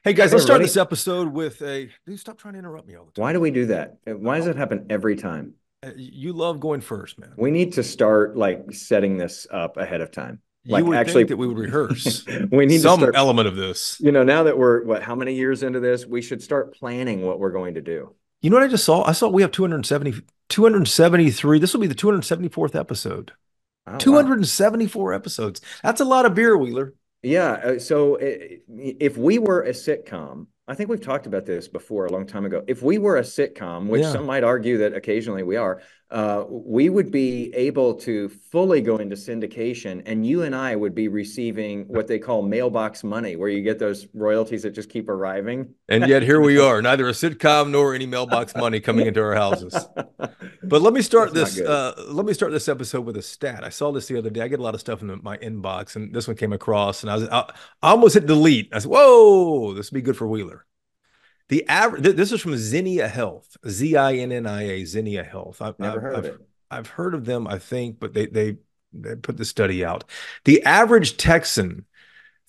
Hey guys, Hey let's start this everybody. episode with a dude. Stop trying to interrupt me all the Why time. do we do that? Why does Oh, it happen every time? you love going first, man. We need to start like setting this up ahead of time. You Like would think actually, that we would rehearse we need to some start, element of this. now that we're how many years into this, we should start planning what we're going to do. You know what I just saw? I saw we have 270, 273. This will be the 274th episode. Oh, wow. 274 episodes. That's a lot of beer, Wheeler. Yeah. So if we were a sitcom, I think we've talked about this before a long time ago. If we were a sitcom, which Yeah. some might argue that occasionally we are, we would be able to fully go into syndication, and you and I would be receiving what they call mailbox money, where you get those royalties that just keep arriving. And yet here we are, neither a sitcom nor any mailbox money coming into our houses. But let me start That's not this. good. Let me start this episode with a stat. I saw this the other day. I get a lot of stuff in my inbox, and this one came across, and I almost hit delete. I said, "Whoa, this would be good for Wheeler." The average. This is from Zinnia Health, Zinnia, Zinnia Health. Never heard of it. I've heard of them, I think, but they put the study out. The average Texan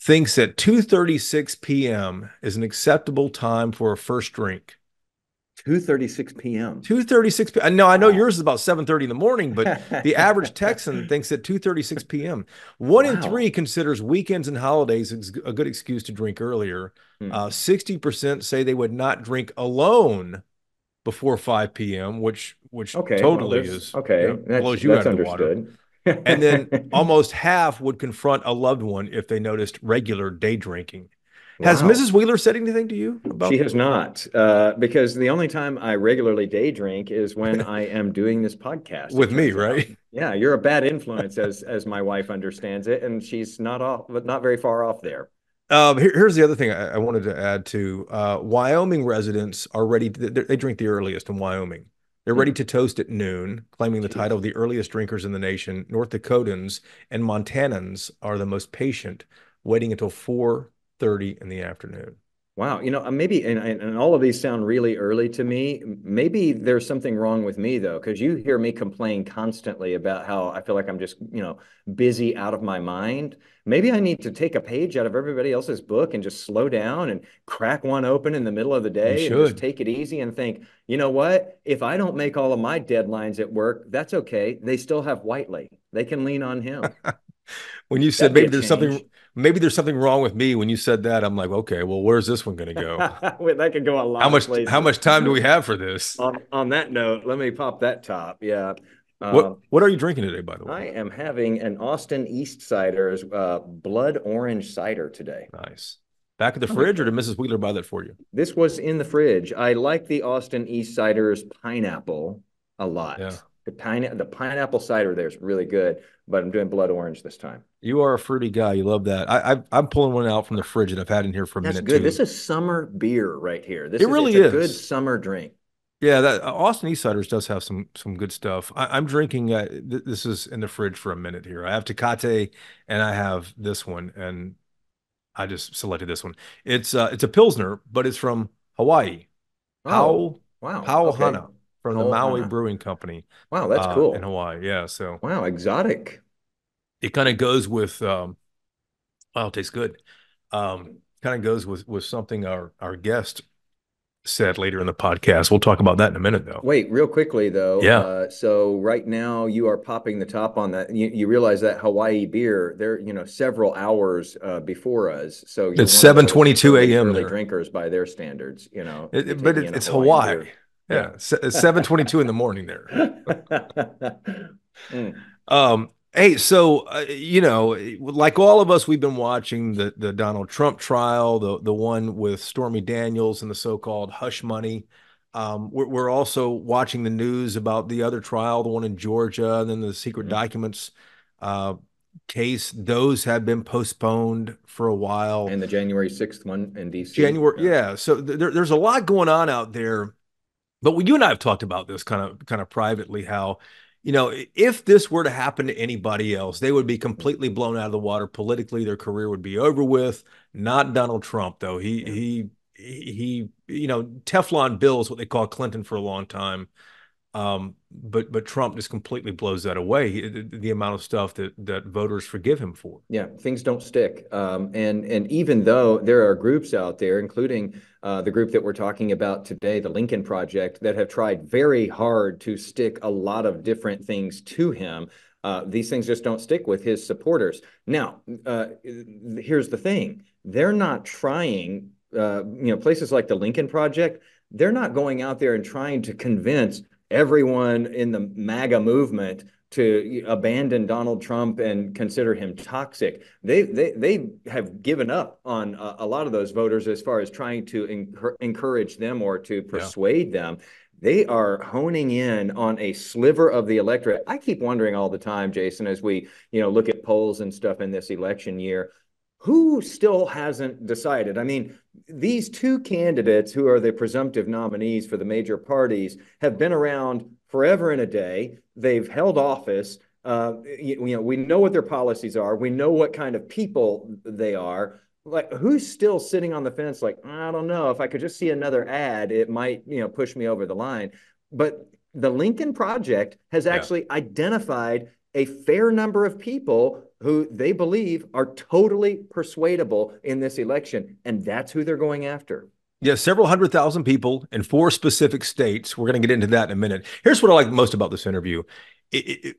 thinks that 2:36 p.m. is an acceptable time for a first drink. 2:36 p.m. 2:36 p.m. No, I know Wow. yours is about 7:30 in the morning, but the average Texan thinks at 2:36 p.m. One in Wow. three considers weekends and holidays a good excuse to drink earlier. Hmm. 60% say they would not drink alone before 5 p.m., which Okay, well, totally there's is, okay. blows you out That's of the water. understood. And then almost half would confront a loved one if they noticed regular day drinking. Has Wow. Mrs. Wheeler said anything to you She about has not, because the only time I regularly day drink is when I am doing this podcast, it with me, turns out. right? Yeah, you're a bad influence as my wife understands it, and she's not off, but not very far off there. Here's the other thing I wanted to add to Wyoming residents are ready they drink the earliest in Wyoming. They're ready Hmm. to toast at noon, claiming the title Jeez. of the earliest drinkers in the nation. North Dakotans and Montanans are the most patient, waiting until 4:30 in the afternoon. Wow, maybe, and all of these sound really early to me. Maybe there's something wrong with me though, because you hear me complain constantly about how I feel like I'm just, busy out of my mind. Maybe I need to take a page out of everybody else's book and just slow down and crack one open in the middle of the You day and just should. take it easy and think, you know what? If I don't make all of my deadlines at work, that's okay. They still have Whiteley. They can lean on him. When you said That'd be a change. maybe there's something wrong with me when you said that, I'm like, okay, well, where's this one going to go? Wait, that could go a lot of How places. much time do we have for this? On that note, let me pop that top. Yeah. What are you drinking today, by the way? I am having an Austin East Cider's blood orange cider today. Nice. Back of the I'm fridge, or did excited. Mrs. Wheeler buy that for you? This was in the fridge. I like the Austin East Cider's pineapple a Yeah. lot. The pineapple cider there is really good, but I'm doing blood orange this time. You are a fruity guy. You love that. I'm pulling one out from the fridge that I've had in here for a That's minute good. This too. is summer beer right here. It It's really a good is. summer drink. Yeah, that Austin East Ciders does have some good stuff. I'm drinking. This is in the fridge for a minute here. I have Tecate and I have this one, and I just selected this one. It's a Pilsner, but it's from Hawaii. Oh, Pau wow. Pau Okay. Hana from the Maui Ohana. Brewing Company Wow, that's in cool. Hawaii. Yeah, so Wow, exotic. it kind of goes with wow, it tastes good. Kind of goes with something our guest said later in the podcast. We'll talk about that in a minute, though. Wait, real quickly though. Yeah, So right now you are popping the top on that. You realize that Hawaii beer, they're, several hours before us. So you're it's one of those 7:22 early, a.m. early there, drinkers by their standards, to be but taking in a it's Hawaiian Hawaii. beer. Yeah. Yeah, it's 7:22 in the morning there. Mm. Hey, so like all of us, we've been watching the Donald Trump trial, the one with Stormy Daniels and the so-called hush money. We're also watching the news about the other trial, the one in Georgia, and then the secret Mhm. documents uh, case. Those have been postponed for a while. And the January 6th one in DC. January, Yeah. yeah. So there's a lot going on out there, but you and I have talked about this kind of privately, how, if this were to happen to anybody else, they would be completely blown out of the water politically. Their career would be over with. Not Donald Trump, though. Teflon Bill is what they call Clinton for a long time. But Trump just completely blows that away. The amount of stuff that voters forgive him for. Yeah, things don't stick. And even though there are groups out there, including the group that we're talking about today, the Lincoln Project, that have tried very hard to stick a lot of different things to him, these things just don't stick with his supporters. Now, here's the thing: they're not trying. Places like the Lincoln Project, they're not going out there and trying to convince everyone in the MAGA movement to abandon Donald Trump and consider him toxic. They have given up on a lot of those voters as far as trying to encourage them or to Yeah. persuade them. They are honing in on a sliver of the electorate. I keep wondering all the time, Jason, as we look at polls and stuff in this election year, who still hasn't decided? I mean, these two candidates who are the presumptive nominees for the major parties have been around forever and a day. They've held office. We know what their policies are. We know what kind of people they are. Like, who's still sitting on the fence? Like, I don't know. If I could just see another ad, it might, push me over the line. But the Lincoln Project has Yeah. actually identified a fair number of people who they believe are totally persuadable in this election, and that's who they're going after. Yeah, several 100,000 people in four specific states. We're going to get into that in a minute. Here's what I like most about this interview.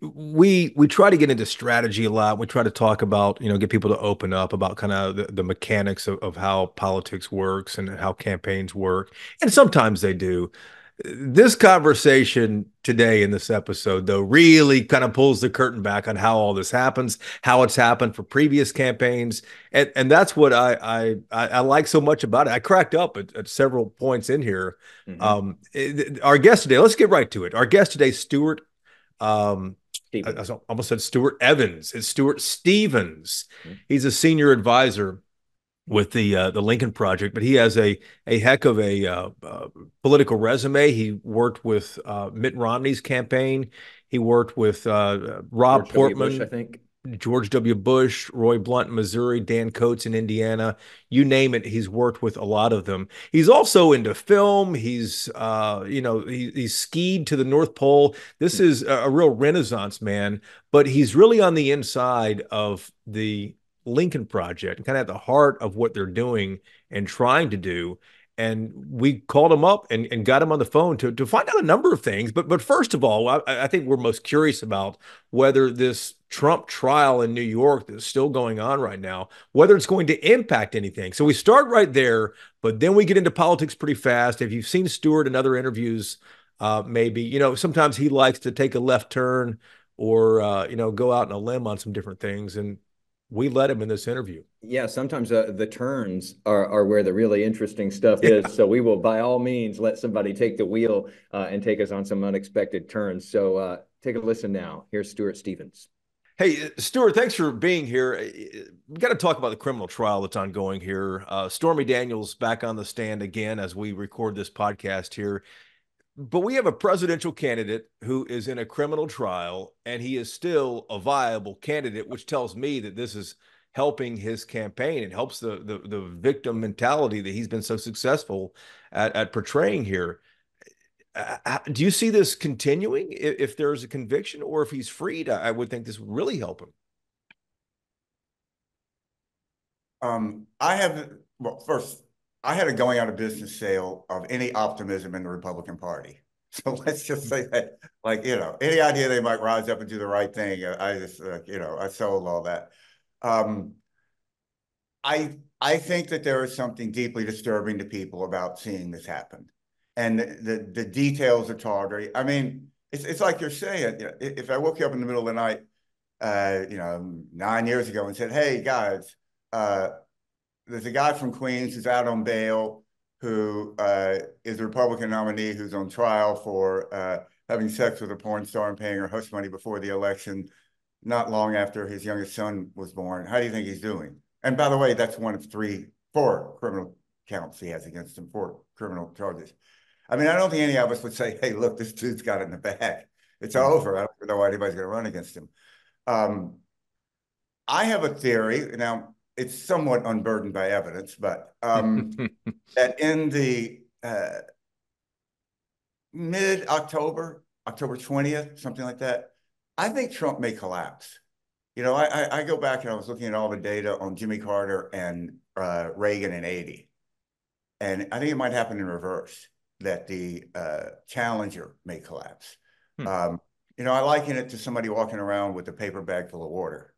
We try to get into strategy a lot. We try to talk about, get people to open up about kind of the mechanics of how politics works and how campaigns work. And sometimes they do. This conversation today in this episode, though, really kind of pulls the curtain back on how all this happens, how it's happened for previous campaigns, and that's what I like so much about it. I cracked up at several points in here. Mm-hmm. Our guest today, let's get right to it. Our guest today, Stuart. Um, I Stevens. almost said Stuart Evans. It's Stuart Stevens. Mm-hmm. He's a senior advisor with the Lincoln Project, but he has a heck of a political resume. He worked with Mitt Romney's campaign. He worked with Rob George W. Bush, I Portman, think. George W. Bush, Roy Blunt in Missouri, Dan Coates in Indiana. You name it, he's worked with a lot of them. He's also into film. He's skied to the North Pole. This is a real renaissance man, but he's really on the inside of the Lincoln Project, kind of at the heart of what they're doing and trying to do. And we called him up and got him on the phone to find out a number of things. But first of all, I think we're most curious about whether this Trump trial in New York that's still going on right now, whether it's going to impact anything. So we start right there, but then we get into politics pretty fast. If you've seen Stuart in other interviews, maybe, sometimes he likes to take a left turn or, go out on a limb on some different things. And we let him in this interview. Yeah, sometimes the turns are where the really interesting stuff Yeah. is. So we will, by all means, let somebody take the wheel and take us on some unexpected turns. So take a listen now. Here's Stuart Stevens. Hey, Stuart, thanks for being here. We got to talk about the criminal trial that's ongoing here. Stormy Daniels back on the stand again as we record this podcast here. But we have a presidential candidate who is in a criminal trial, and he is still a viable candidate, which tells me that this is helping his campaign. It helps the victim mentality that he's been so successful at portraying here. Do you see this continuing if there's a conviction or if he's freed? I would think this would really help him. I have, well, first, I had a going out of business sale of any optimism in the Republican Party. So let's just say that, any idea they might rise up and do the right thing, I just, I sold all that. Um, I think that there is something deeply disturbing to people about seeing this happen, and the details are tawdry. I mean, it's like you're saying, if I woke you up in the middle of the night, 9 years ago and said, "Hey guys, there's a guy from Queens who's out on bail who is a Republican nominee who's on trial for having sex with a porn star and paying her hush money before the election, not long after his youngest son was born. How do you think he's doing?" And by the way, that's one of four criminal counts he has against him, four criminal charges. I mean, I don't think any of us would say, "Hey, look, this dude's got it in the bag. It's over. I don't know why anybody's going to run against him." Um, I have a theory. Now, it's somewhat unburdened by evidence, but that in the mid-October, October 20th, something like that, I think Trump may collapse. I go back and I was looking at all the data on Jimmy Carter and Reagan in 80. And I think it might happen in reverse, that the challenger may collapse. Hmm. I liken it to somebody walking around with a paper bag full of water.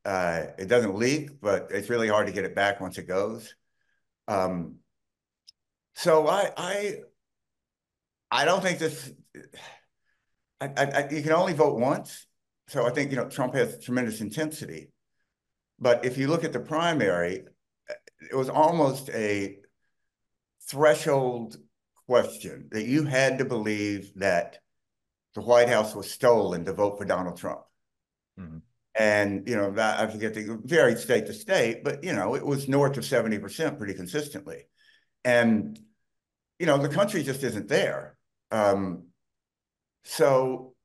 It doesn't leak, but it's really hard to get it back once it goes. Um, so I don't think this. You can only vote once, so I think Trump has tremendous intensity. But if you look at the primary, it was almost a threshold question that you had to believe that the White House was stolen to vote for Donald Trump. Mm-hmm. And, that I forget the varied state to state, but, it was north of 70% pretty consistently. And, the country just isn't there. So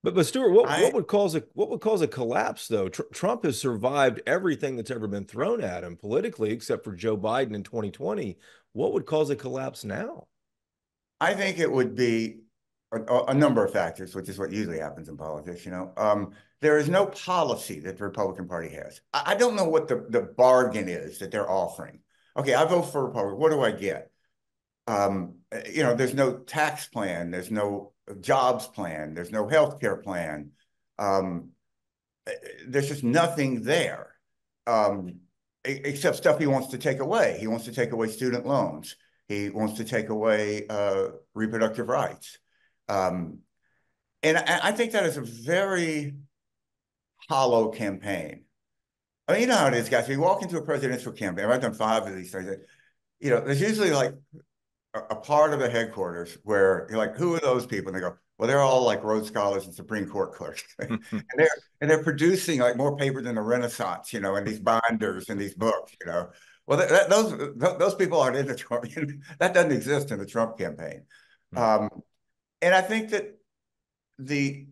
But Stuart, I, what would cause a collapse though? Trump has survived everything that's ever been thrown at him politically, except for Joe Biden in 2020. What would cause a collapse now? I think it would be a number of factors, which is what usually happens in politics. There is no policy that the Republican Party has. I don't know what the bargain is that they're offering. Okay, I vote for Republican. What do I get? There's no tax plan, there's no jobs plan, there's no health care plan. Um, there's just nothing there, except stuff he wants to take away. He wants to take away student loans. He wants to take away reproductive rights. Um, and I think that is a very hollow campaign. I mean, you know how it is, guys. We walk into a presidential campaign. I've done 5 of these things. There's usually like a part of the headquarters where you're like, who are those people? And they go, well, they're all like Rhodes Scholars and Supreme Court clerks. and they're producing like more paper than the Renaissance, and these binders and these books. Well, those people aren't in the Trump. That doesn't exist in the Trump campaign. Um, and I think that the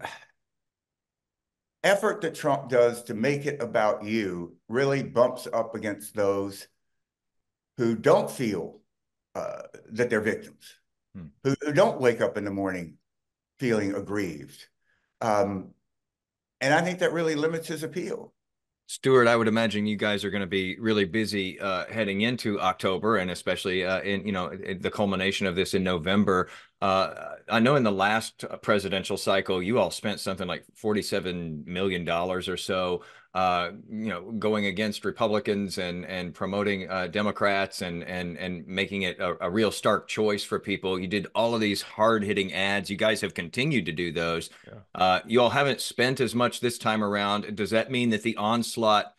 effort that Trump does to make it about you really bumps up against those who don't feel that they're victims, who don't wake up in the morning feeling aggrieved. Um, and I think that really limits his appeal. Stuart, I would imagine you guys are going to be really busy heading into October, and especially in the culmination of this in November. I know in the last presidential cycle, you all spent something like $47 million or so, going against Republicans and promoting Democrats and making it a real stark choice for people. You did all of these hard hitting ads. You guys have continued to do those. Yeah. You all haven't spent as much this time around. Does that mean that the onslaught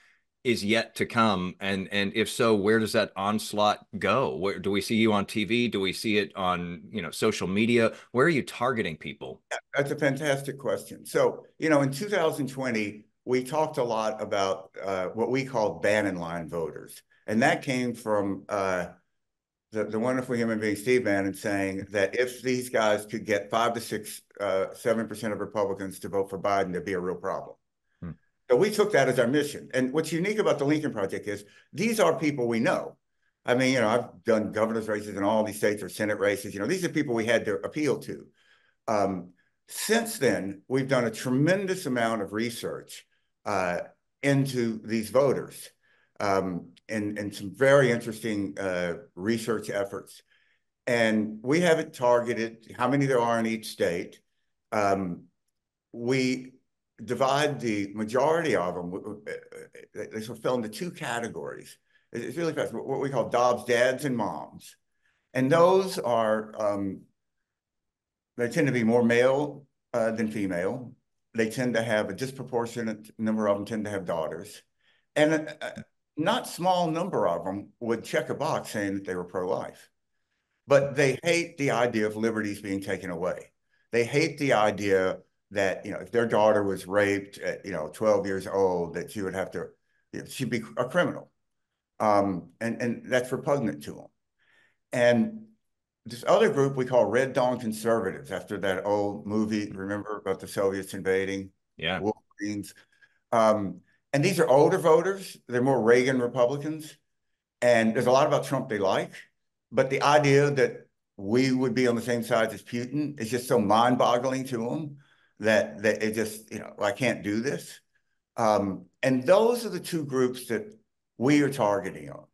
is yet to come? And if so, where does that onslaught go? Where do we see you on TV? Do we see it on, social media? Where are you targeting people? That's a fantastic question. So, in 2020, we talked a lot about what we called Bannon line voters. And that came from the wonderful human being, Steve Bannon, saying that if these guys could get 5 to 6, 7% of Republicans to vote for Biden, there'd be a real problem. So we took that as our mission. And what's unique about the Lincoln Project is these are people we know. I mean, I've done governor's races in all these states or Senate races. These are people we had to appeal to. Since then, we've done a tremendous amount of research into these voters and some very interesting research efforts. And we haven't targeted how many there are in each state. We divide the majority of them. They sort of fell into 2 categories. It's really fast. What we call Dobbs dads and moms. And those are, they tend to be more male than female. They tend to have a disproportionate number of them tend to have daughters. And a not small number of them would check a box saying that they were pro-life. But they hate the idea of liberties being taken away. They hate the idea that, if their daughter was raped at, 12 years old, that she would have to, she'd be a criminal. And that's repugnant to them. And this other group we call Red Dawn conservatives, after that old movie, remember, about the Soviets invading? Yeah. Wolverines. And these are older voters. They're more Reagan Republicans. And there's a lot about Trump they like. But the idea that we would be on the same side as Putin. It's just so mind-boggling to them that it just, I can't do this. And those are the two groups that we are targeting on.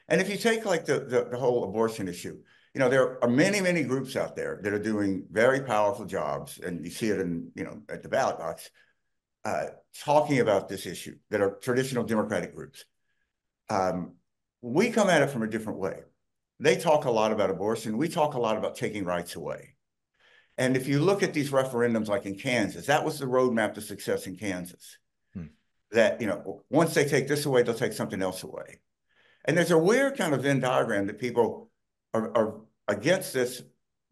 And if you take like the whole abortion issue, there are many, many groups out there that are doing very powerful jobs, and you see it in, at the ballot box, talking about this issue that are traditional Democratic groups. We come at it from a different way. They talk a lot about abortion. We talk a lot about taking rights away. And if you look at these referendums like in Kansas, that was the roadmap to success in Kansas. That, once they take this away, they'll take something else away. And there's a weird kind of Venn diagram that people are against this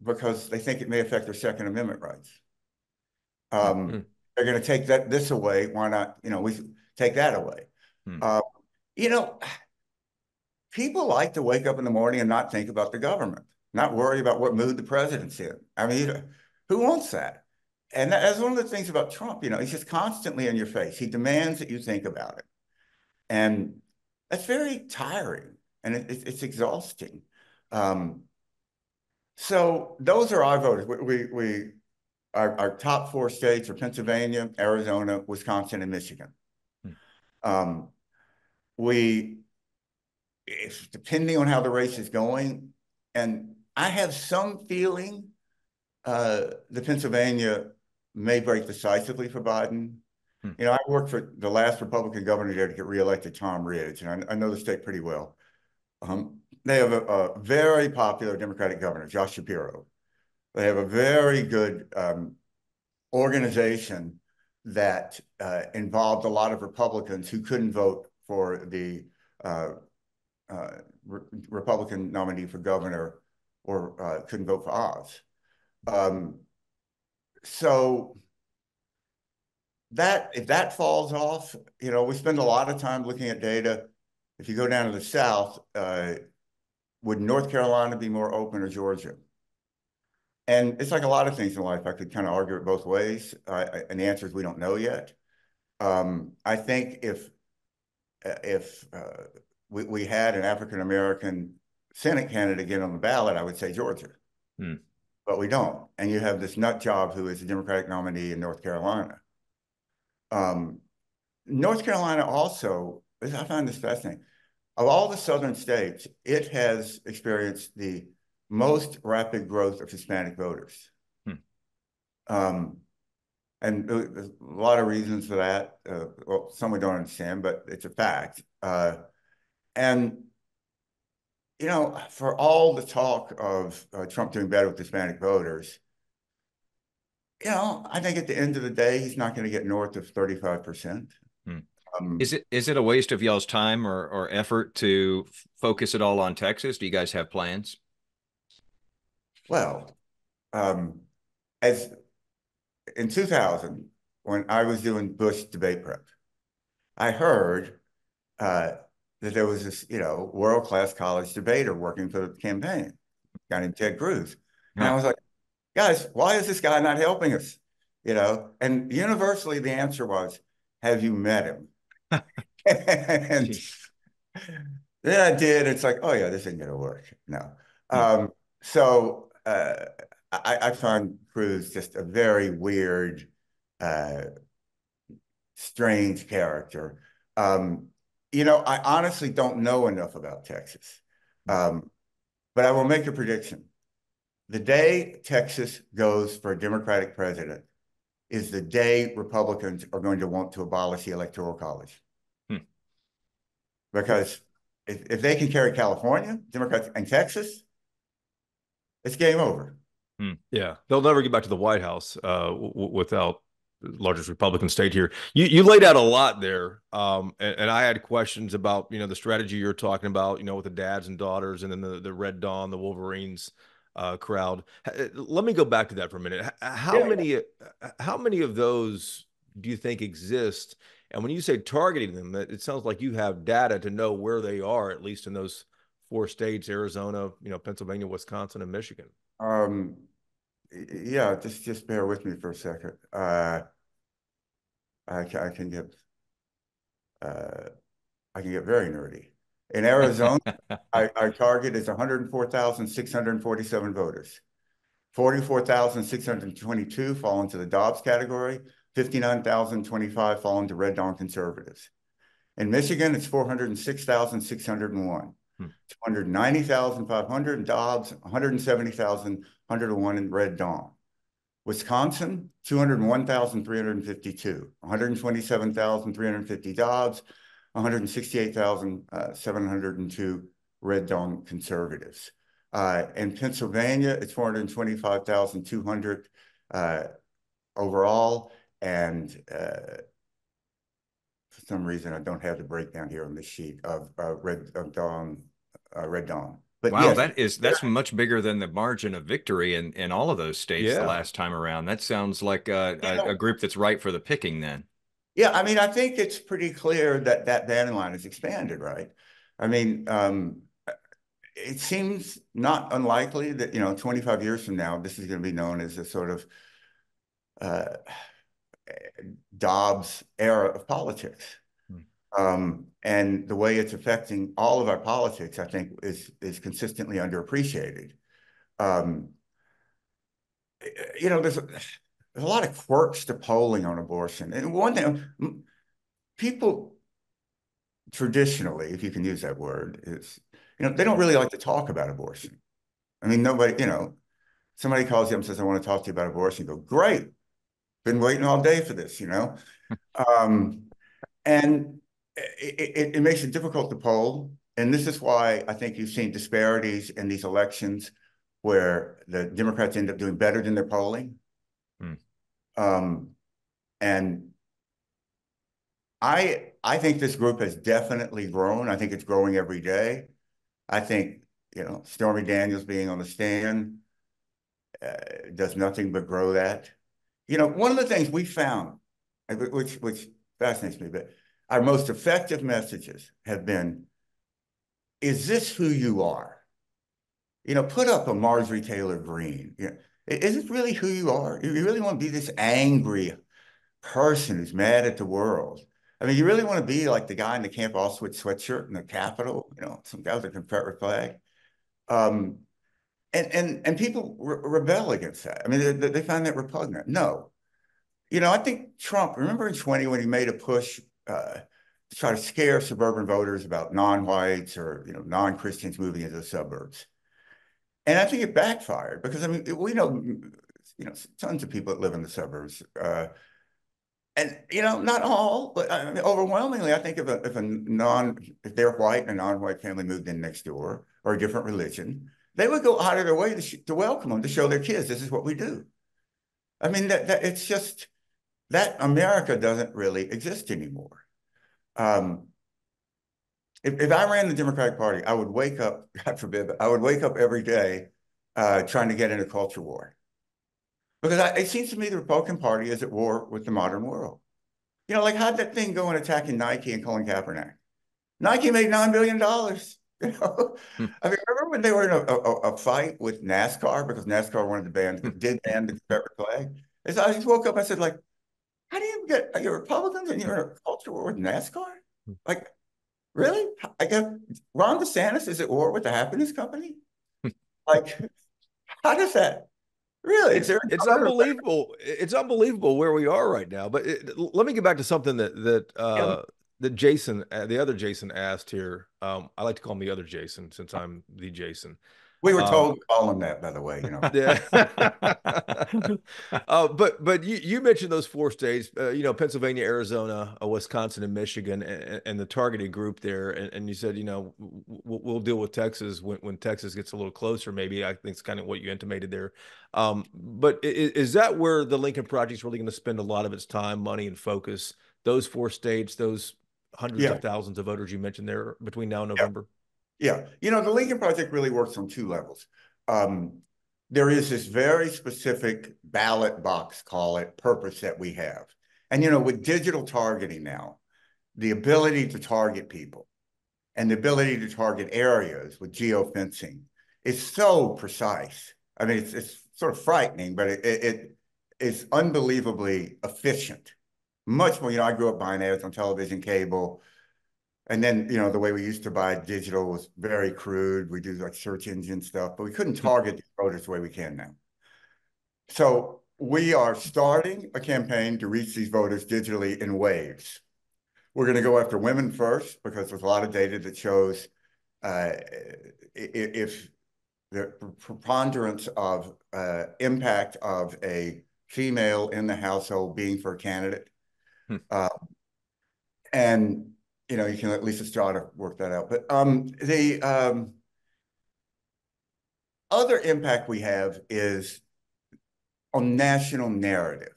because they think it may affect their Second Amendment rights. They're going to take this away. Why not, we take that away? You know, people like to wake up in the morning and not think about the government, not worry about what mood the president's in. I mean, who wants that? And that's one of the things about Trump. He's just constantly in your face. He demands that you think about it. And that's very tiring and it's exhausting. So those are our voters. Our top four states are Pennsylvania, Arizona, Wisconsin, and Michigan. It's depending on how the race is going, and I have some feeling the Pennsylvania may break decisively for Biden. I worked for the last Republican governor there to get reelected, Tom Ridge, and I know the state pretty well. They have a very popular Democratic governor, Josh Shapiro. They have a very good organization that involved a lot of Republicans who couldn't vote for the Republican nominee for governor or couldn't vote for Oz. So if that falls off, we spend a lot of time looking at data. If you go down to the South, would North Carolina be more open or Georgia? And it's like a lot of things in life. I could kind of argue it both ways, and the answer is we don't know yet. I think if we had an African-American Senate candidate get on the ballot, I would say Georgia. But we don't. And you have this nut job who is a Democratic nominee in North Carolina. North Carolina also, I find this fascinating. Of all the southern states, it has experienced the most rapid growth of Hispanic voters. And there's a lot of reasons for that. Well, some we don't understand, but it's a fact. And, for all the talk of Trump doing better with Hispanic voters, I think at the end of the day, he's not going to get north of 35%. Is it a waste of y'all's time or effort to focus it all on Texas? Do you guys have plans? Well, as in 2000, when I was doing Bush debate prep, I heard that there was this, world-class college debater working for the campaign, a guy named Ted Cruz. And I was like, guys, why is this guy not helping us? And universally the answer was, have you met him? And then I did. It's like, oh yeah, this isn't gonna work. No. So I find Cruz just a very weird, strange character. I honestly don't know enough about Texas. But I will make a prediction. The day Texas goes for a Democratic president is the day Republicans are going to want to abolish the Electoral College. Because if they can carry California, Democrats, and Texas, it's game over. Yeah, they'll never get back to the White House without the largest Republican state here. You laid out a lot there, and I had questions about the strategy you're talking about, with the dads and daughters, and then the Red Dawn, the Wolverines crowd. Let me go back to that for a minute. How many of those do you think exist? And when you say targeting them, it sounds like you have data to know where they are, at least in those four states: Arizona, Pennsylvania, Wisconsin, and Michigan. Yeah, just bear with me for a second. I can get very nerdy. In Arizona, our target is 104,647 voters. 44,622 fall into the Dobbs category. 59,025 fall into Red Dawn conservatives. In Michigan, it's 406,601. 290,500 in Dobbs, 170,101 in Red Dawn. Wisconsin, 201,352, 127,350 Dobbs, 168,702 Red Dawn conservatives. In Pennsylvania, it's 425,200 overall, and for some reason, I don't have the breakdown here on this sheet of Red Dawn. But Wow, yes, that's much bigger than the margin of victory in all of those states the Yeah. last time around. That sounds like a you group that's ripe for the picking then. yeah, I mean, I think it's pretty clear that that batting line has expanded, right? I mean, it seems not unlikely that, 25 years from now, this is going to be known as a sort of uh, Dobbs era of politics. And the way it's affecting all of our politics, I think, is consistently underappreciated. Um, there's a lot of quirks to polling on abortion. And one thing, people traditionally, if you can use that word, is, they don't really like to talk about abortion. I mean, nobody, somebody calls you up and says, I want to talk to you about abortion. You go, great, been waiting all day for this, Um, and it makes it difficult to poll. And this is why I think you've seen disparities in these elections where the Democrats end up doing better than their polling. Hmm. And I think this group has definitely grown. I think it's growing every day. I think, Stormy Daniels being on the stand does nothing but grow that. One of the things we found, which fascinates me, but our most effective messages have been, is this who you are? Put up a Marjorie Taylor Greene. Is it really who you are? You really want to be this angry person who's mad at the world? I mean, you really want to be like the guy in the Camp Auschwitz sweatshirt in the Capitol, some guy with a Confederate flag. Um, and people rebel against that. I mean, they find that repugnant. No, I think Trump, remember in 20 when he made a push to try to scare suburban voters about non-whites or, non-Christians moving into the suburbs. And I think it backfired because, I mean, we know, tons of people that live in the suburbs. And, not all, but I mean, overwhelmingly, I think if they're white and a non-white family moved in next door or a different religion, they would go out of their way to welcome them, to show their kids, this is what we do. I mean, that it's just, that America doesn't really exist anymore. If I ran the Democratic Party, I would wake up, God forbid, but I would wake up every day trying to get in a culture war. Because it seems to me the Republican Party is at war with the modern world. Like how'd that thing go in attacking Nike and Colin Kaepernick? Nike made $9 billion. Hmm. I mean, remember when they were in a fight with NASCAR because NASCAR wanted to did ban the Confederate flag? And so I just woke up, I said, like, how do you get, are you Republicans and you're in a culture war with NASCAR? Like, really? I guess Ron DeSantis is at war with the happiness company? Like, how does that really? Is there It's another? unbelievable. It's unbelievable where we are right now. But let me get back to something that Jason, the other Jason asked here. I like to call him the other Jason since I'm the Jason. We were Um, told to call him that, by the way, Yeah. But you mentioned those four states, Pennsylvania, Arizona, Wisconsin, and Michigan, and the targeted group there. And you said, we'll deal with Texas when Texas gets a little closer, maybe. I think it's kind of what you intimated there. But is that where the Lincoln Project is really going to spend a lot of its time, money, and focus? Those four states, those hundreds Yeah, of thousands of voters you mentioned there between now and yeah. November? Yeah, the Lincoln Project really works on two levels. Um, there is this very specific ballot box, call it, purpose that we have. And, with digital targeting now, the ability to target people and the ability to target areas with geofencing is so precise. I mean, it's sort of frightening, but it is unbelievably efficient. Much more, I grew up buying ads on television, cable. And then, the way we used to buy digital was very crude. We do like search engine stuff, but we couldn't target these voters the way we can now. So we are starting a campaign to reach these voters digitally in waves. We're going to go after women first because there's a lot of data that shows if the preponderance of impact of a female in the household being for a candidate. Uh, and, you can at least try to work that out. But the other impact we have is on national narrative.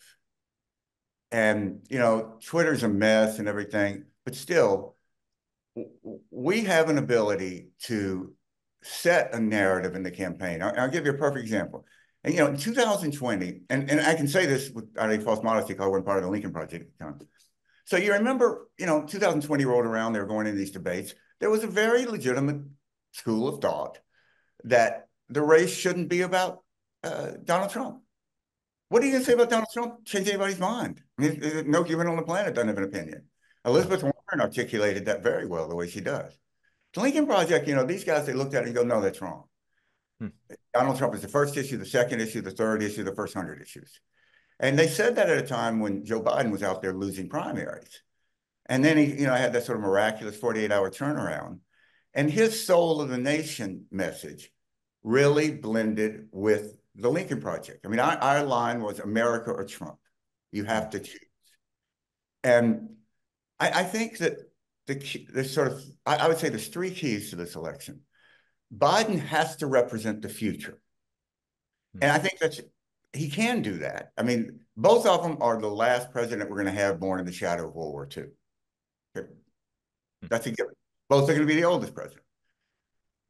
And, Twitter's a mess and everything, but still, we have an ability to set a narrative in the campaign. I'll give you a perfect example. And, in 2020, and I can say this without any false modesty because I wasn't part of the Lincoln Project at the time. So you remember, 2020 rolled around, they were going into these debates. There was a very legitimate school of thought that the race shouldn't be about Donald Trump. What are you going to say about Donald Trump? Change anybody's mind. I mean, no human on the planet doesn't have an opinion. Elizabeth Warren articulated that very well, the way she does. The Lincoln Project, these guys, they looked at it and go, no, that's wrong. Donald Trump is the first issue, the second issue, the third issue, the first 100 issues. And they said that at a time when Joe Biden was out there losing primaries. And then he, had that sort of miraculous 48-hour turnaround. And his soul of the nation message really blended with the Lincoln Project. I mean, our line was America or Trump. You have to choose. And I think that I would say there's three keys to this election. Biden has to represent the future. And I think he can do that. I mean, both of them are the last president we're going to have born in the shadow of World War II. That's a given. Both are going to be the oldest president.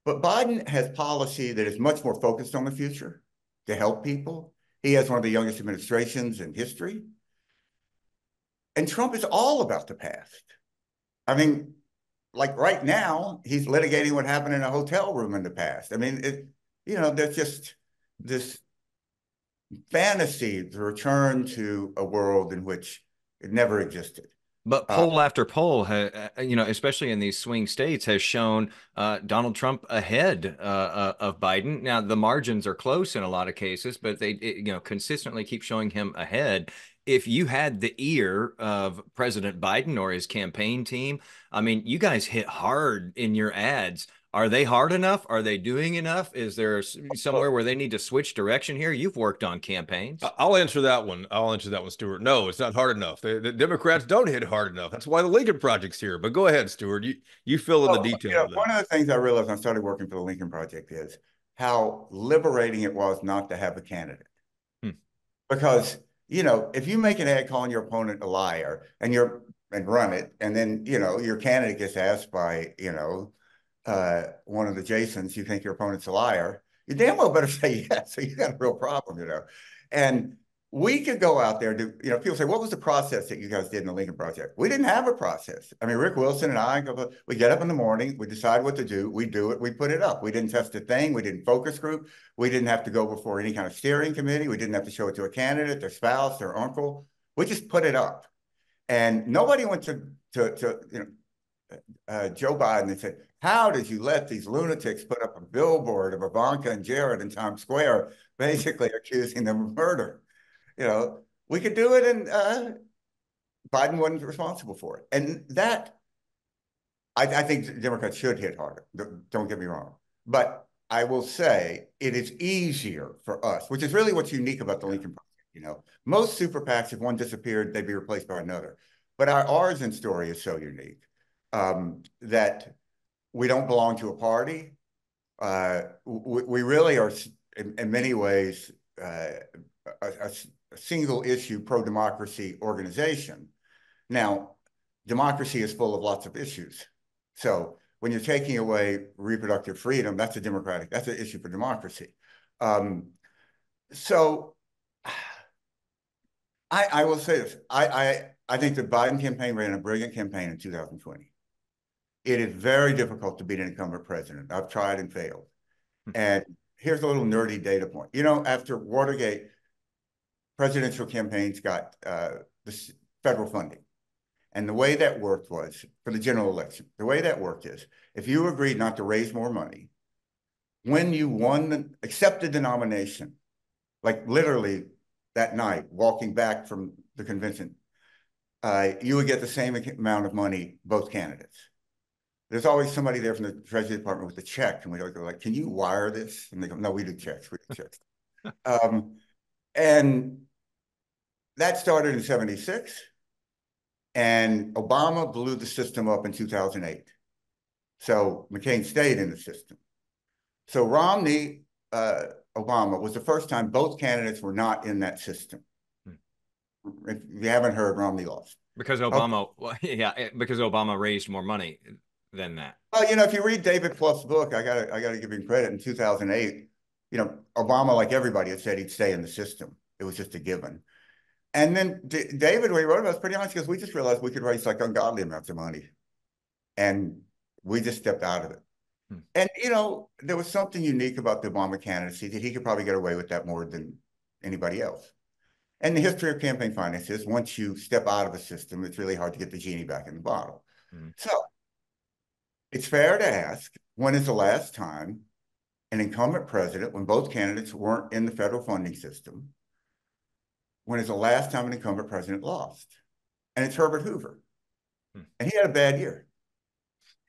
But Biden has policy that is much more focused on the future to help people. He has one of the youngest administrations in history. And Trump is all about the past. I mean, like right now, he's litigating what happened in a hotel room in the past. I mean, there's just this fantasy to return to a world in which it never existed. But poll after poll, especially in these swing states, has shown Donald Trump ahead of Biden. Now, the margins are close in a lot of cases, but they, consistently keep showing him ahead. If you had the ear of President Biden or his campaign team, I mean, you guys hit hard in your ads. Are they hard enough? Are they doing enough? Is there somewhere where they need to switch direction here? You've worked on campaigns. I'll answer that one. Stuart. No, it's not hard enough. The Democrats don't hit hard enough. That's why the Lincoln Project's here. But go ahead, Stuart. You fill in the detail of that. One of the things I realized when I started working for the Lincoln Project is how liberating it was not to have a candidate. Because, if you make an ad calling your opponent a liar and run it, and then, your candidate gets asked by, one of the Jasons, you think your opponent's a liar, you damn well better say yes. So you got a real problem, And we could go out there to, people say, what was the process that you guys did in the Lincoln Project? We didn't have a process. I mean, Rick Wilson and I, we get up in the morning, we decide what to do, we do it, we put it up. We didn't test a thing, we didn't focus group, we didn't have to go before any kind of steering committee, we didn't have to show it to a candidate, their spouse, their uncle. We just put it up. And nobody went to Joe Biden and said, how did you let these lunatics put up a billboard of Ivanka and Jared in Times Square, basically accusing them of murder? We could do it, and Biden wasn't responsible for it. And that, I think Democrats should hit harder. Don't get me wrong. But I will say it is easier for us, which is really what's unique about the Lincoln Project. Most super PACs, if one disappeared, they'd be replaced by another. But our origin story is so unique that we don't belong to a party. We really are, in many ways, a single issue pro-democracy organization. Now, democracy is full of lots of issues. So when you're taking away reproductive freedom, that's an issue for democracy. So I will say this. I think the Biden campaign ran a brilliant campaign in 2020. It is very difficult to beat an incumbent president. I've tried and failed. And here's a little nerdy data point. After Watergate, presidential campaigns got the federal funding. And the way that worked was, for the general election, the way that worked is, if you agreed not to raise more money, when you accepted the nomination, like literally that night, walking back from the convention, you would get the same amount of money, both candidates. There's always somebody there from the Treasury Department with a check, and we go like, "Can you wire this?" And they go, "No, we do checks. We do checks." And that started in '76, and Obama blew the system up in 2008. So McCain stayed in the system. So Romney, Obama was the first time both candidates were not in that system. If you haven't heard, Romney lost. Because Obama, yeah, because Obama raised more money than that. Well, you know, if you read David Plouffe's book, I gotta give him credit. In 2008, you know, Obama, like everybody, had said he'd stay in the system. It was just a given. And then David, when he wrote about it, was pretty honest because we just realized we could raise like ungodly amounts of money, and we just stepped out of it. And you know, there was something unique about the Obama candidacy that he could probably get away with that more than anybody else. And the history of campaign finance is once you step out of a system, it's really hard to get the genie back in the bottle. So it's fair to ask, when is the last time an incumbent president, when both candidates weren't in the federal funding system, when is the last time an incumbent president lost? And it's Herbert Hoover. And he had a bad year.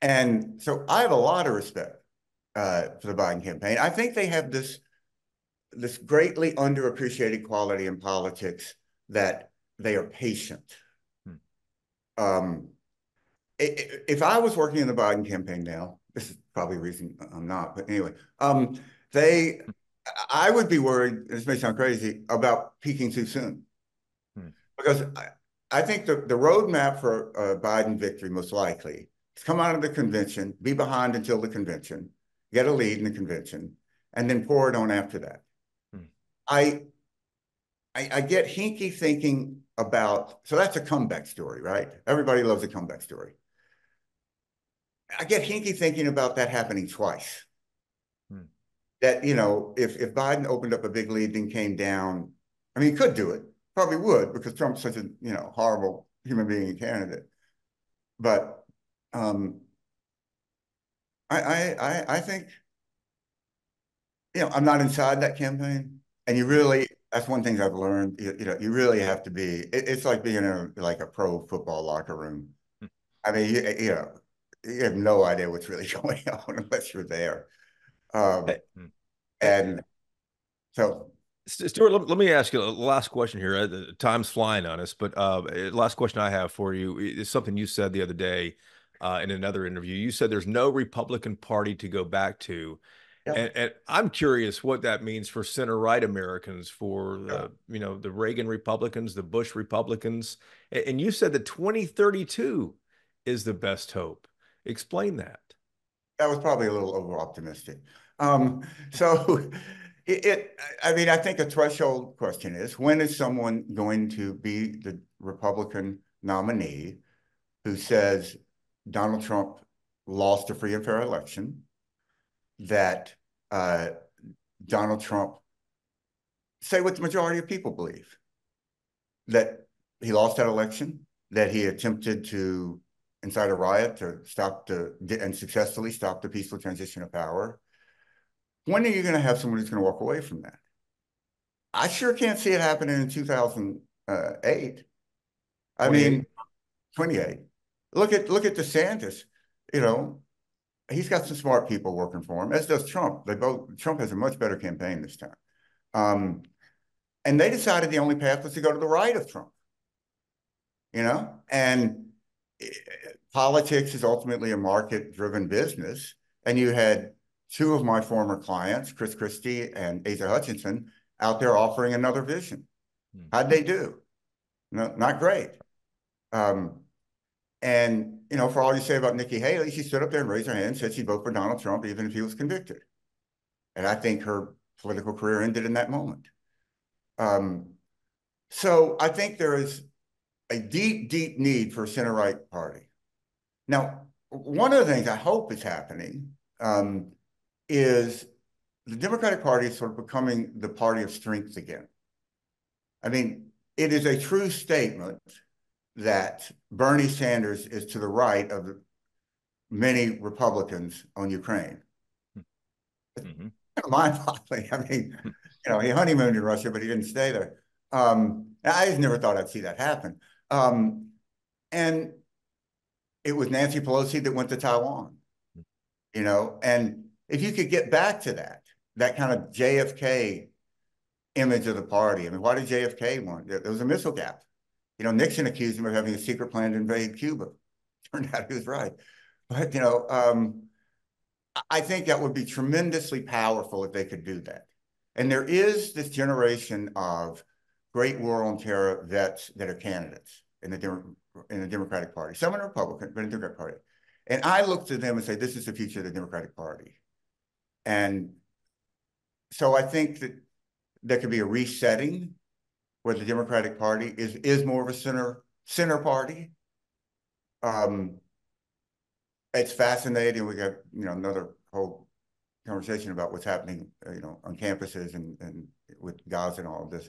And so I have a lot of respect for the Biden campaign. I think they have this greatly underappreciated quality in politics that they are patient. If I was working in the Biden campaign now, this is probably a reason I'm not, but anyway, I would be worried, this may sound crazy, about peaking too soon. Because I think the roadmap for Biden victory most likely is come out of the convention, be behind until the convention, get a lead in the convention, and then pour it on after that. I get hinky thinking about, so that's a comeback story, right? Everybody loves a comeback story. I get hinky thinking about that happening twice. That, you know, if Biden opened up a big lead and came down, I mean, he could do it, probably would, because Trump's such a, you know, horrible human being and candidate. But I think, you know, I'm not inside that campaign. And you really, that's one thing I've learned, you know, you really have to be, it's like being in like a pro football locker room. I mean, you know, you have no idea what's really going on unless you're there. And so, Stuart, let me ask you a last question here. Time's flying on us, but last question I have for you is something you said the other day in another interview. You said there's no Republican Party to go back to. yeah. And I'm curious what that means for center-right Americans, for the, you know, the Reagan Republicans, the Bush Republicans. And you said that 2032 is the best hope. Explain that. That was probably a little over optimistic. So I mean, I think a threshold question is, when is someone going to be the Republican nominee who says Donald Trump lost a free and fair election, that Donald Trump, say what the majority of people believe, that he lost that election, that he attempted to incite a riot to and successfully stop the peaceful transition of power. When are you going to have someone who's going to walk away from that? I sure can't see it happening in 2008. I mean, 28. Look at DeSantis. You know, he's got some smart people working for him, as does Trump. Trump has a much better campaign this time. And they decided the only path was to go to the right of Trump. You know, and politics is ultimately a market-driven business. And you had two of my former clients, Chris Christie and Asa Hutchinson, out there offering another vision. How'd they do? No, not great. And, you know, for all you say about Nikki Haley, she stood up there and raised her hand and said she'd vote for Donald Trump even if he was convicted. And I think her political career ended in that moment. So I think there is a deep, deep need for a center-right party. Now, one of the things I hope is happening is the Democratic Party is sort of becoming the party of strength again. I mean, it is a true statement that Bernie Sanders is to the right of many Republicans on Ukraine. Mm-hmm. Mind-boggling. I mean, he honeymooned in Russia, but he didn't stay there. I just never thought I'd see that happen. And it was Nancy Pelosi that went to Taiwan, and if you could get back to that kind of JFK image of the party. I mean, why did JFK want? There was a missile gap. Nixon accused him of having a secret plan to invade Cuba. Turned out he was right. But, I think that would be tremendously powerful if they could do that. And there is this generation of great war on terror vets that are candidates in the Democratic Party. Some are Republican, but in the Democratic Party. And I look to them and say, this is the future of the Democratic Party. And so I think that there could be a resetting where the Democratic Party is more of a center party. It's fascinating. We got another whole conversation about what's happening on campuses and with Gaza and all of this.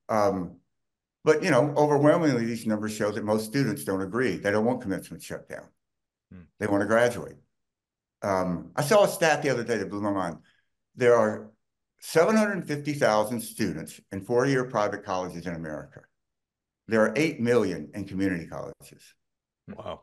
But overwhelmingly, these numbers show that most students don't agree. They don't want commencement shut down. They want to graduate. I saw a stat the other day that blew my mind. There are 750,000 students in four-year private colleges in America. There are 8 million in community colleges. Wow.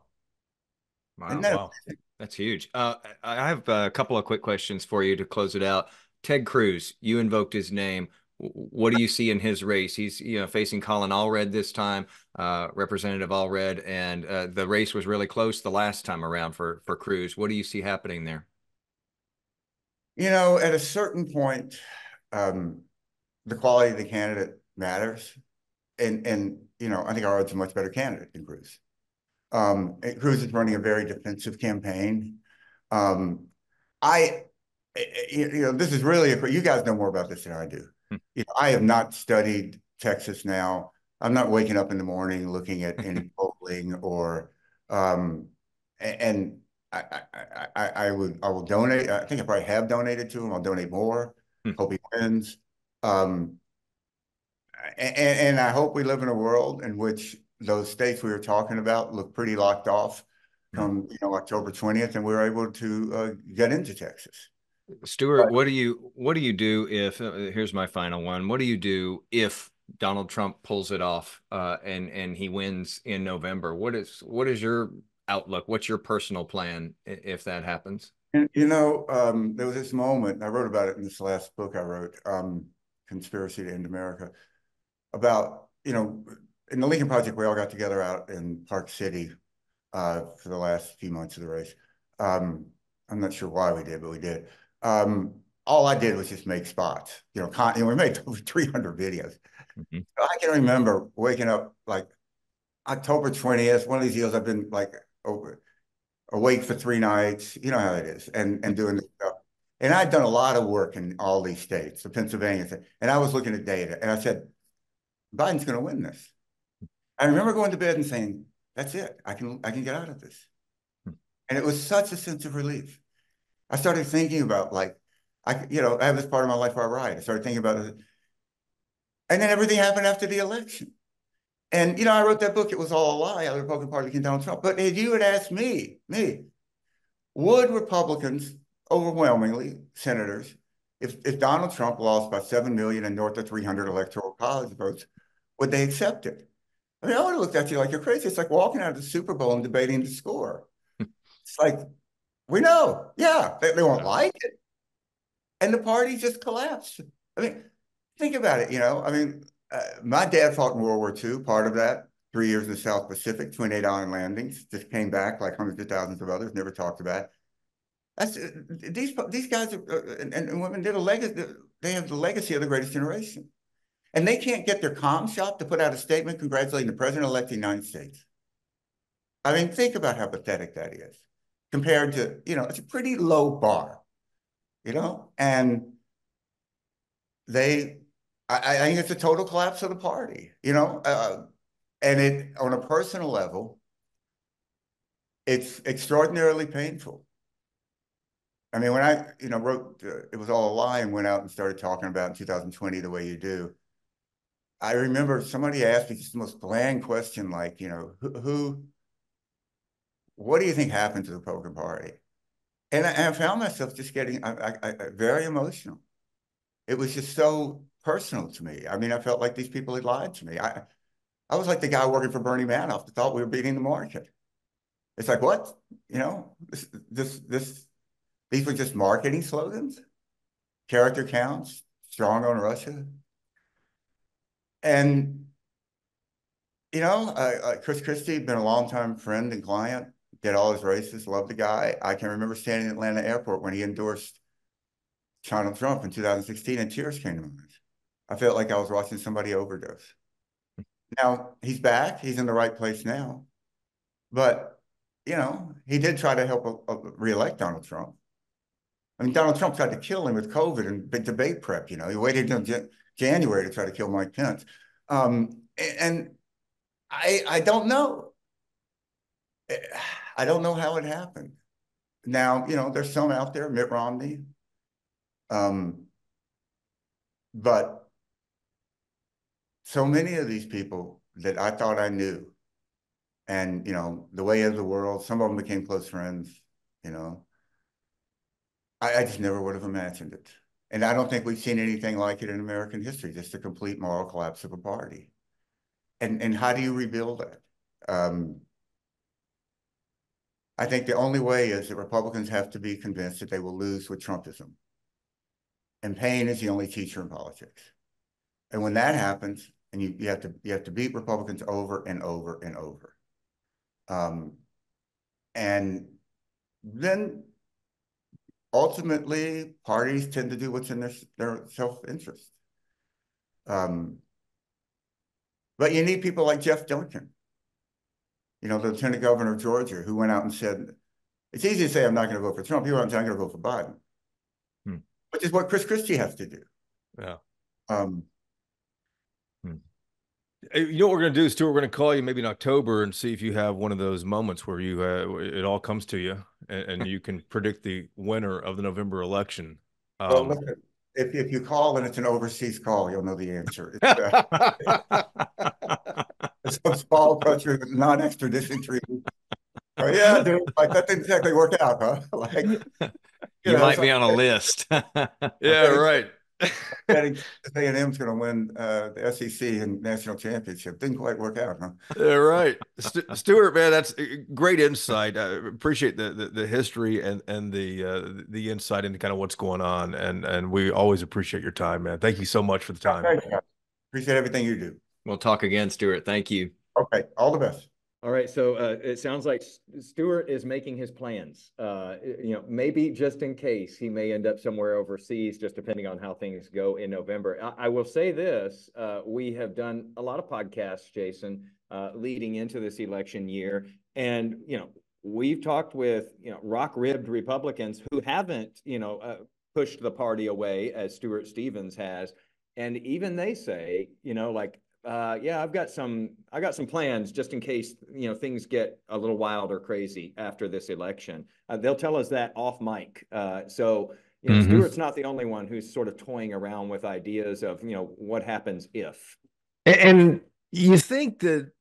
Wow. Wow. That's huge. I have a couple of quick questions for you to close it out. Ted Cruz, you invoked his name. What do you see in his race? He's facing Colin Allred this time, Representative Allred, and the race was really close the last time around for Cruz. What do you see happening there? At a certain point, the quality of the candidate matters, and I think Allred's a much better candidate than Cruz. Cruz is running a very defensive campaign. This is really you guys know more about this than I do. I have not studied Texas now. I'm not waking up in the morning looking at any polling and I will donate. I think I probably have donated to him. I'll donate more. Hope he wins. And I hope we live in a world in which those states we were talking about look pretty locked off come October 20th, and we're able to get into Texas. Stuart, what do you do if here's my final one. What do you do if Donald Trump pulls it off and he wins in November? What is your outlook? What's your personal plan if that happens? And, there was this moment, I wrote about it in this last book I wrote, Conspiracy to End America, about, in the Lincoln Project, we all got together out in Park City for the last few months of the race. I'm not sure why we did, but we did. All I did was just make spots. We made over 300 videos. I can remember waking up like October 20th, one of these deals I've been like awake for 3 nights. You know how it is, and doing this stuff. And I'd done a lot of work in all these states, the Pennsylvania thing, and I was looking at data, and I said, Biden's going to win this. I remember going to bed and saying, that's it. I can get out of this. And it was such a sense of relief. I started thinking about I have this part of my life where I write. I started thinking about it. And then everything happened after the election. And, I wrote that book. It was all a lie. The Republican Party came Donald Trump. But if you had asked me, would Republicans, overwhelmingly senators, if Donald Trump lost by 7 million and north of 300 electoral college votes, would they accept it? I mean, I would have looked at you like you're crazy. It's like walking out of the Super Bowl and debating the score. It's like, we know. Yeah, they won't like it. And the party just collapsed. I mean, think about it, I mean, my dad fought in World War II, part of that, 3 years in the South Pacific, Twin 8-island landings, just came back like hundreds of thousands of others, never talked about it. These guys and women did a legacy. They have the legacy of the greatest generation. And they can't get their comm shop to put out a statement congratulating the president-elect of the United States. I mean, think about how pathetic that is compared to, it's a pretty low bar, and I think it's a total collapse of the party, and it, on a personal level, it's extraordinarily painful. I mean, when I, wrote It Was All a Lie and went out and started talking about in 2020 the way you do, I remember somebody asked me just the most bland question, like, what do you think happened to the Republican Party? And I found myself just getting very emotional. It was just so personal to me. I mean, I felt like these people had lied to me. I was like the guy working for Bernie Madoff that thought we were beating the market. It's like, what? These were just marketing slogans, character counts, strong on Russia. And, Chris Christie had been a longtime friend and client, did all his races, loved the guy. I can remember standing at Atlanta airport when he endorsed Donald Trump in 2016 and tears came to my eyes. I felt like I was watching somebody overdose. Now he's back. He's in the right place now. But, he did try to help reelect Donald Trump. I mean, Donald Trump tried to kill him with COVID and big debate prep. He waited until January to try to kill Mike Pence. And I don't know. I don't know how it happened. Now, there's some out there, Mitt Romney. But so many of these people that I thought I knew, and, the way of the world, some of them became close friends, I just never would have imagined it. And I don't think we've seen anything like it in American history, just a complete moral collapse of a party. And how do you rebuild that? I think the only way is that Republicans have to be convinced that they will lose with Trumpism. And pain is the only teacher in politics. And when that happens, and you have to beat Republicans over and over and over. And then ultimately, parties tend to do what's in their self-interest. But you need people like Jeff Duncan, the Lieutenant Governor of Georgia, who went out and said, it's easy to say I'm not going to vote for Trump. He went out and said, I'm going to vote for Biden. Which is what Chris Christie has to do. Yeah. Um, You know what we're going to do, Stuart? We're going to call you maybe in October and see if you have one of those moments where it all comes to you and you can predict the winner of the November election. well, listen, if you call and it's an overseas call, you'll know the answer. It's a small country with non-extradition treaty. Oh yeah, dude, like that didn't exactly work out, huh? Like, you might be on a list. Yeah, right. Texas A&M's going to win the SEC and national championship. Didn't quite work out, huh? Yeah, right. Stuart, man, that's great insight. I appreciate the history and the insight into kind of what's going on, and we always appreciate your time, man. Thank you so much for the time. Thanks, guys. Appreciate everything you do. We'll talk again, Stuart. Thank you. Okay, all the best. All right, so it sounds like Stuart is making his plans. Maybe just in case he may end up somewhere overseas, just depending on how things go in November. I will say this: we have done a lot of podcasts, Jason, leading into this election year, and we've talked with rock-ribbed Republicans who haven't pushed the party away as Stuart Stevens has, and even they say yeah, I've got some plans just in case things get a little wild or crazy after this election. They'll tell us that off mic. So Stuart's not the only one who's sort of toying around with ideas of what happens if. And you think that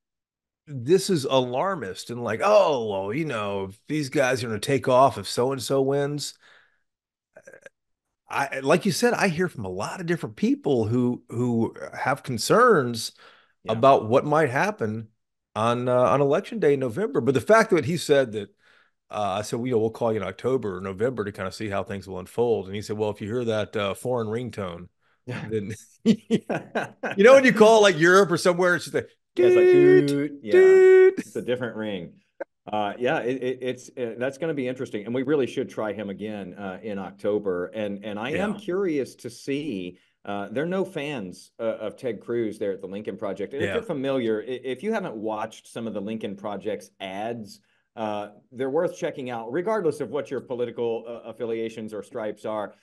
this is alarmist and like, oh well, if these guys are going to take off if so and so wins. Like you said, I hear from a lot of different people who have concerns about what might happen on election day in November. But the fact that he said that, I said, we'll call you in October or November to kind of see how things will unfold. And he said, well, if you hear that foreign ringtone, then when you call like Europe or somewhere, it's just like, it's like, dude, it's a different ring. It's that's going to be interesting, and we really should try him again in October. And I am curious to see. There are no fans of Ted Cruz there at the Lincoln Project, and if you're familiar, if you haven't watched some of the Lincoln Project's ads, they're worth checking out, regardless of what your political affiliations or stripes are.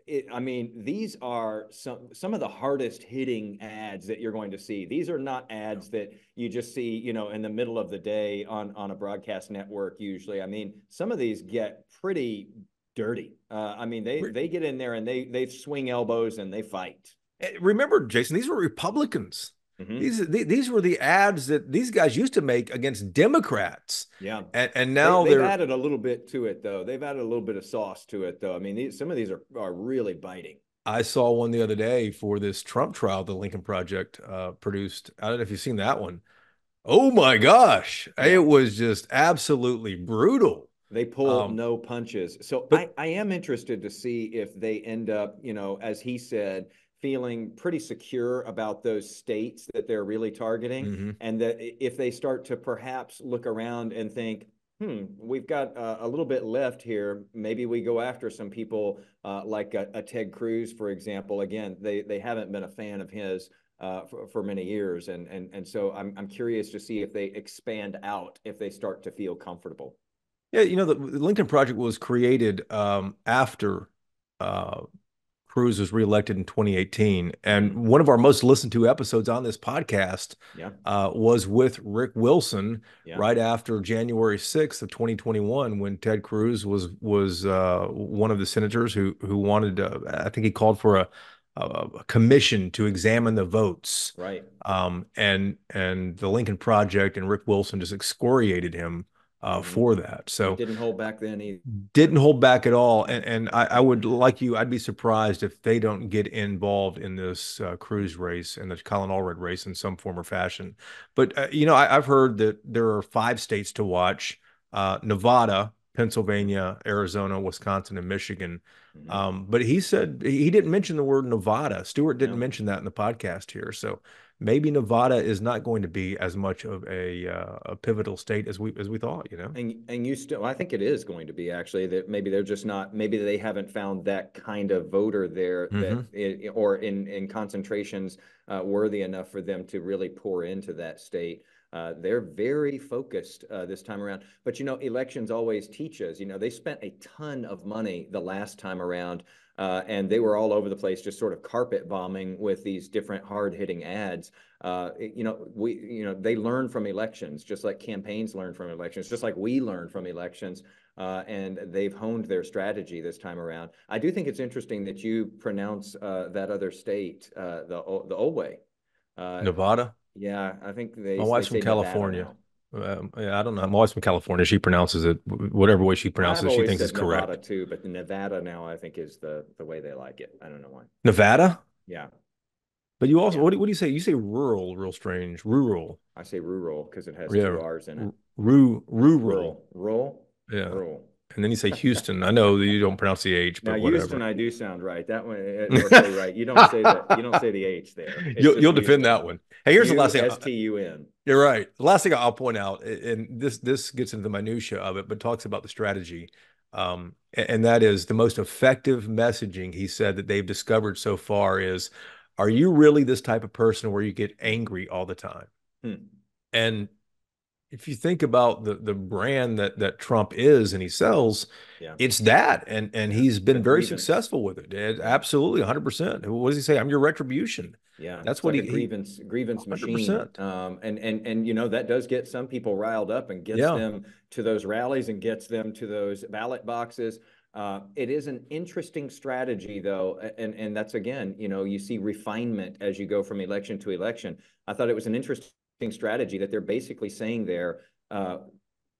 These are some of the hardest hitting ads that you're going to see. These are not ads that you just see, in the middle of the day on a broadcast network usually. Some of these get pretty dirty. They get in there and they swing elbows and they fight. Remember, Jason, these were Republicans Mm-hmm. These were the ads that these guys used to make against Democrats. Yeah. And now They've they're added a little bit to it, though. They've added a little bit of sauce to it, though. I mean, some of these are really biting. I saw one the other day for this Trump trial the Lincoln Project produced. I don't know if you've seen that one. Oh my gosh, it Yeah. was just absolutely brutal. They pull Um, no punches. So but I am interested to see if they end up, as he said, feeling pretty secure about those states that they're really targeting, mhm. and that if they start to perhaps look around and think, we've got a little bit left here. Maybe we go after some people like a Ted Cruz, for example. Again, they haven't been a fan of his for many years, and so I'm curious to see if they expand out, if they start to feel comfortable. Yeah, the Lincoln Project was created after uh, Cruz was reelected in 2018. And Mm-hmm. one of our most listened to episodes on this podcast Yeah, was with Rick Wilson yeah, right after January 6th of 2021, when Ted Cruz was one of the senators who wanted, I think he called for a commission to examine the votes. right. And the Lincoln Project and Rick Wilson just excoriated him Mm-hmm. for that. He So didn't hold back then either. didn't hold back at all. And I would, like you, I'd be surprised if they don't get involved in this Cruz race and the Colin Allred race in some form or fashion. But I've heard that there are 5 states to watch: Nevada, Pennsylvania, Arizona, Wisconsin, and Michigan. Mm-hmm. But he said he didn't mention the word Nevada. Stuart didn't No. mention that in the podcast here. So maybe Nevada is not going to be as much of a pivotal state as we thought. And you still, I think it is going to be actually, that maybe they're just not, maybe they haven't found that kind of voter there Hmm. or in concentrations worthy enough for them to really pour into that state. They're very focused this time around. But elections always teach us. They spent a ton of money the last time around, and they were all over the place, just sort of carpet bombing with these different hard-hitting ads. They learn from elections, just like campaigns learn from elections, just like we learn from elections. And they've honed their strategy this time around. I do think it's interesting that you pronounce that other state the old way. Nevada. Yeah, I think My they wife's from say Nevada California. now. Yeah, I don't know. My wife's from California. She pronounces it whatever way she pronounces I've it. She always thinks it's said Nevada correct. too, but the Nevada now I think is the way they like it. I don't know why. Nevada? Yeah, But you also, yeah. what do you say? You say rural, real strange. Rural. I say rural because it has Yeah. two R's in it. Rural. Rural, Yeah. rural. And then you say Houston. I know that you don't pronounce the H, Now, but Houston, whatever. I do sound right. That one, or say right. You don't say that. You don't say the H there. It's just You'll defend Houston. that one. Hey, here's the last thing. Hustun. You're right. The last thing I'll point out, and this gets into the minutia of it, but talks about the strategy, and that is the most effective messaging he said that they've discovered so far is, are you really this type of person where you get angry all the time? Hmm. And if you think about the brand that Trump is and he sells, Yeah. it's that, and Yeah. he's been The very grievance. successful with it. Yeah. Absolutely, 100%. What does he say? I'm your retribution. Yeah, That's it's what like a he grievance machine. 100%. And that does get some people riled up and gets Yeah. them to those rallies and gets them to those ballot boxes. It is an interesting strategy, though, and that's, again, you see refinement as you go from election to election. I thought it was an interesting strategy that they're basically saying there.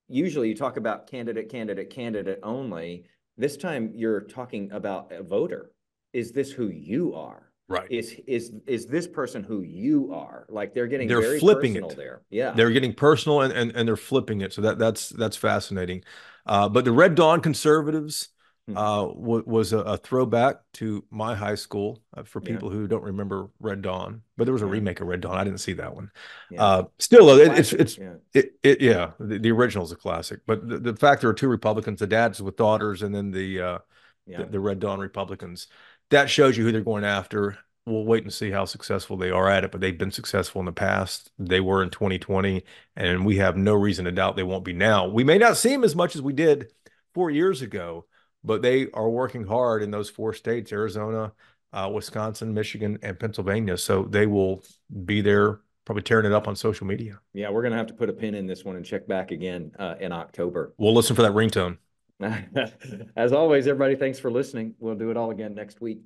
Usually, you talk about candidate only. This time, you're talking about a voter. Is this who you are? Right. Is this person who you are? Like, they're getting They're very flipping personal it. there. Yeah. They're getting personal and they're flipping it. So that's fascinating. But the Red Dawn conservatives Hmm. was a throwback to my high school for Yeah. people who don't remember Red Dawn. But there was a Yeah. remake of Red Dawn. I didn't see that one. Yeah. Still, Classic. Yeah. yeah, the original is a classic. But the fact there are 2 Republicans, the dads with daughters, and then Yeah. the Red Dawn Republicans, that shows you who they're going after. We'll wait and see how successful they are at it, but they've been successful in the past. They were in 2020, and we have no reason to doubt they won't be now. We may not see them as much as we did 4 years ago, but they are working hard in those 4 states: Arizona, Wisconsin, Michigan, and Pennsylvania. So they will be there, probably tearing it up on social media. Yeah. We're gonna have to put a pin in this one and check back again in October. We'll listen for that ringtone. As always, everybody, thanks for listening. We'll do it all again next week.